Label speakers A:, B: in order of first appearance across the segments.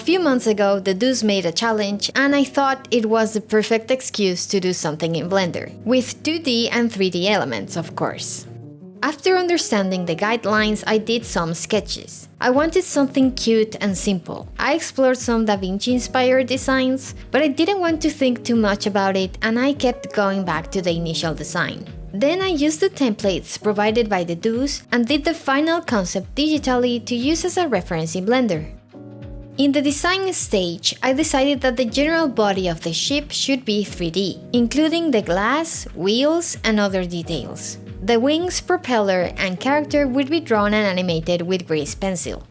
A: A few months ago, Dédouze made a challenge, and I thought it was the perfect excuse to do something in Blender, with 2D and 3D elements, of course. After understanding the guidelines, I did some sketches. I wanted something cute and simple. I explored some Da Vinci-inspired designs, but I didn't want to think too much about it, and I kept going back to the initial design. Then I used the templates provided by Dédouze and did the final concept digitally to use as a reference in Blender. In the design stage, I decided that the general body of the ship should be 3D, including the glass, wheels, and other details. The wings, propeller, and character would be drawn and animated with grease pencil.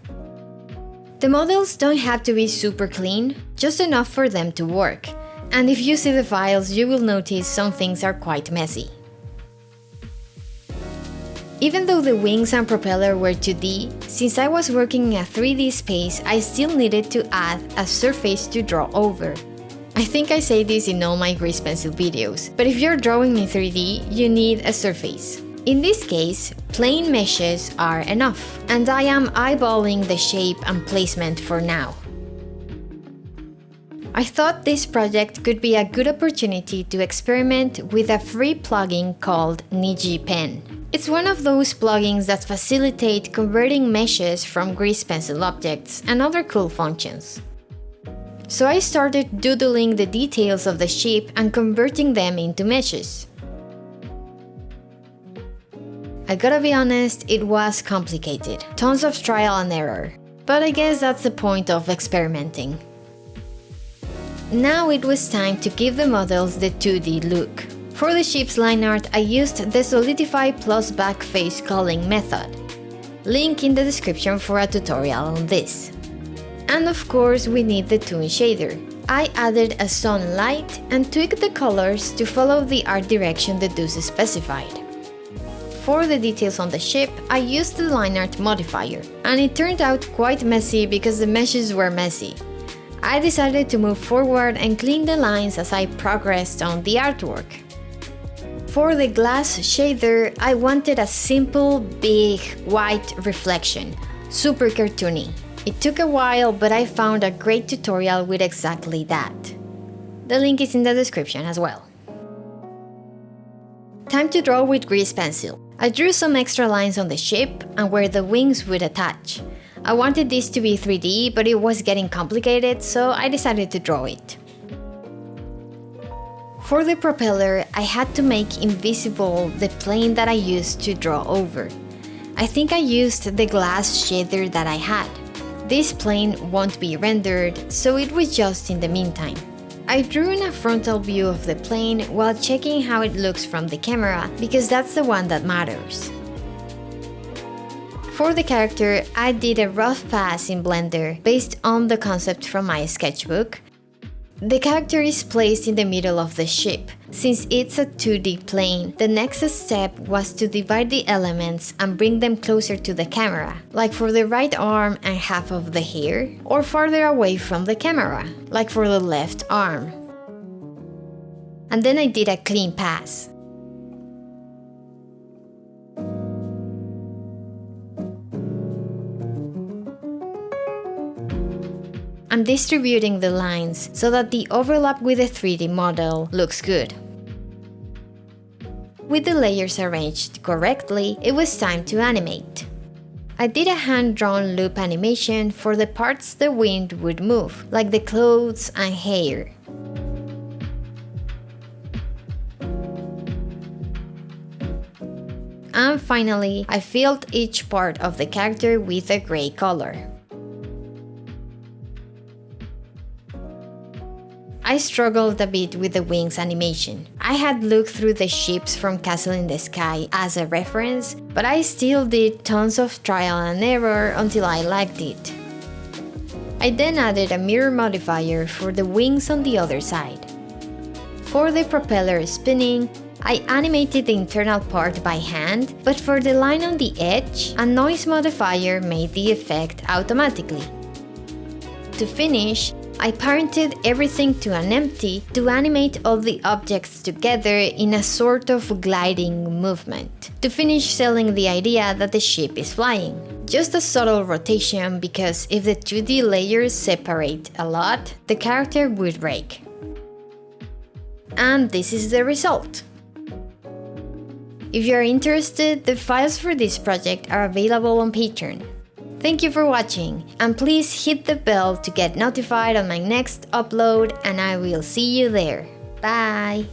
A: The models don't have to be super clean, just enough for them to work, and if you see the files, you will notice some things are quite messy. Even though the wings and propeller were 2D, since I was working in a 3D space, I still needed to add a surface to draw over. I think I say this in all my grease pencil videos, but if you're drawing in 3D, you need a surface. In this case, plain meshes are enough, and I am eyeballing the shape and placement for now. I thought this project could be a good opportunity to experiment with a free plugin called Pen. It's one of those plugins that facilitate converting meshes from grease pencil objects and other cool functions. So I started doodling the details of the ship and converting them into meshes. I gotta be honest, it was complicated. Tons of trial and error. But I guess that's the point of experimenting. Now it was time to give the models the 2D look. For the ship's Lineart, I used the solidify plus back face culling method. Link in the description for a tutorial on this. And of course we need the toon shader. I added a sunlight and tweaked the colors to follow the art direction Dédouze specified. For the details on the ship, I used the Lineart modifier, and it turned out quite messy because the meshes were messy. I decided to move forward and clean the lines as I progressed on the artwork. For the glass shader, I wanted a simple, big, white reflection, super cartoony. It took a while, but I found a great tutorial with exactly that. The link is in the description as well. Time to draw with grease pencil. I drew some extra lines on the ship and where the wings would attach. I wanted this to be 3D, but it was getting complicated, so I decided to draw it. For the propeller, I had to make invisible the plane that I used to draw over. I think I used the glass shader that I had. This plane won't be rendered, so it was just in the meantime. I drew in a frontal view of the plane while checking how it looks from the camera, because that's the one that matters. For the character, I did a rough pass in Blender based on the concept from my sketchbook. The character is placed in the middle of the ship. Since it's a 2D plane, the next step was to divide the elements and bring them closer to the camera, like for the right arm and half of the hair, or farther away from the camera, like for the left arm. And then I did a clean pass. I'm distributing the lines so that the overlap with the 3D model looks good. With the layers arranged correctly, it was time to animate. I did a hand-drawn loop animation for the parts the wind would move, like the clothes and hair. And finally, I filled each part of the character with a gray color. I struggled a bit with the wings animation. I had looked through the ships from Castle in the Sky as a reference, but I still did tons of trial and error until I liked it. I then added a mirror modifier for the wings on the other side. For the propeller spinning, I animated the internal part by hand, but for the line on the edge, a noise modifier made the effect automatically. To finish, I parented everything to an empty to animate all the objects together in a sort of gliding movement, to finish selling the idea that the ship is flying. Just a subtle rotation, because if the 2D layers separate a lot, the character would break. And this is the result. If you are interested, the files for this project are available on Patreon. Thank you for watching, and please hit the bell to get notified on my next upload, and I will see you there. Bye!